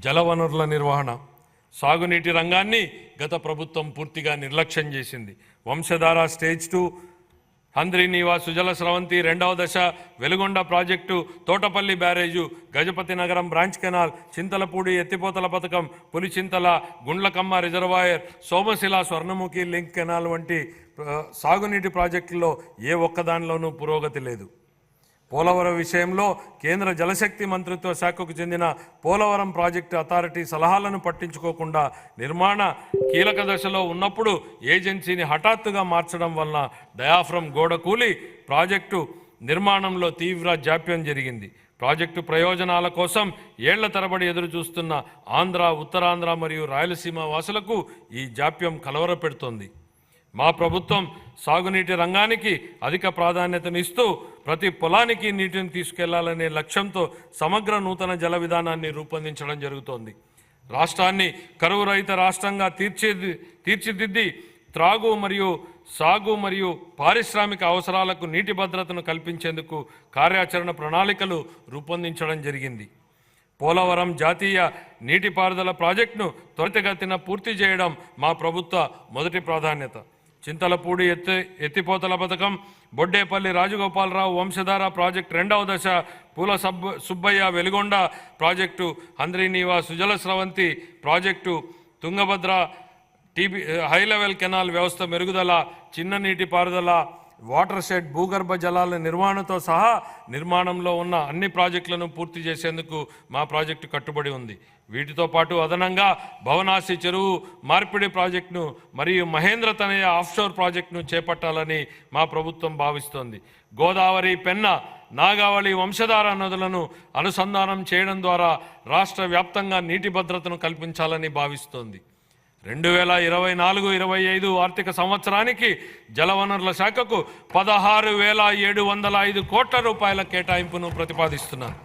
జలవనరుల నిర్వహణ, సాగునీటి రంగాన్ని గత ప్రభుత్వం పూర్తిగా నిర్లక్ష్యం చేసింది. వంశధార స్టేజ్ 2, హంద్రీనీవా సుజల స్రవంతి రెండవ దశ, వెలుగొండ ప్రాజెక్టు, తోటపల్లి బ్యారేజు, గజపతి నగరం బ్రాంచ్ కెనాల్, చింతలపూడి ఎత్తిపోతల పథకం, Pulichintala, Gundlakamma reservoir, Somasila Swarnamukhi link canal వంటి సాగునీటి ప్రాజెక్టుల్లో ఏ ఒక్కదానిలోనూ పురోగతి లేదు. పోలవరం విషయంలో కేంద్ర జలశక్తి మంత్రిత్వ శాఖకు చెందిన పోలవరం ప్రాజెక్టు అథారిటీ సలహాలను పట్టించుకోకుండా నిర్మాణ కీలక దశలో ఉన్నప్పుడు ఏజెన్సీని హఠాత్తుగా మార్చడం వలన డయాఫ్రమ్ గోడ కూలి ప్రాజెక్టు నిర్మాణంలో తీవ్ర జాప్యం జరిగింది. ప్రాజెక్టు ప్రయోజనాల కోసం ఏళ్ల తరబడి ఎదురు చూస్తున్న ఆంధ్ర, ఉత్తరాంధ్ర మరియు రాయలసీమ వాసులకు ఈ జాప్యం కలవరపెడుతోంది. మా ప్రభుత్వం సాగునీటి రంగానికి అధిక ప్రాధాన్యతనిస్తూ ప్రతి పొలానికి నీటిని తీసుకెళ్లాలనే లక్ష్యంతో సమగ్ర నూతన జల విధానాన్ని రూపొందించడం జరుగుతోంది. రాష్ట్రాన్ని కరువు రహిత రాష్ట్రంగా తీర్చిదిద్ది త్రాగు మరియు సాగు మరియు పారిశ్రామిక అవసరాలకు నీటి భద్రతను కల్పించేందుకు కార్యాచరణ ప్రణాళికలు రూపొందించడం జరిగింది. పోలవరం జాతీయ నీటిపారుదల ప్రాజెక్టును త్వరితగతిన పూర్తి చేయడం మా ప్రభుత్వ మొదటి ప్రాధాన్యత. చింతలపూడి ఎత్తిపోతల పథకం, బొడ్డేపల్లి రాజగోపాలరావు వంశధార ప్రాజెక్టు రెండవ దశ, Pula Subbaiah Veligonda project, Handri Neeva Sujala Sravanthi project, Tungabhadra high level canal వ్యవస్థ మెరుగుదల, చిన్న నీటిపారుదల, వాటర్ షెడ్, భూగర్భ జలాల నిర్వహణతో సహా నిర్మాణంలో ఉన్న అన్ని ప్రాజెక్టులను పూర్తి చేసేందుకు మా ప్రాజెక్టు కట్టుబడి ఉంది. వీటితో పాటు అదనంగా భవనాసి చెరువు మార్పిడి ప్రాజెక్టును మరియు మహేంద్ర తనయ ఆఫ్షోర్ ప్రాజెక్టును చేపట్టాలని మా ప్రభుత్వం భావిస్తోంది. గోదావరి, పెన్న, నాగావళి, వంశధార నదులను అనుసంధానం చేయడం ద్వారా రాష్ట్ర వ్యాప్తంగా నీటి భద్రతను కల్పించాలని భావిస్తోంది. 2024-25 ఆర్థిక సంవత్సరానికి జలవనరుల శాఖకు 16,705 కోట్ల రూపాయల కేటాయింపును ప్రతిపాదిస్తున్నాను.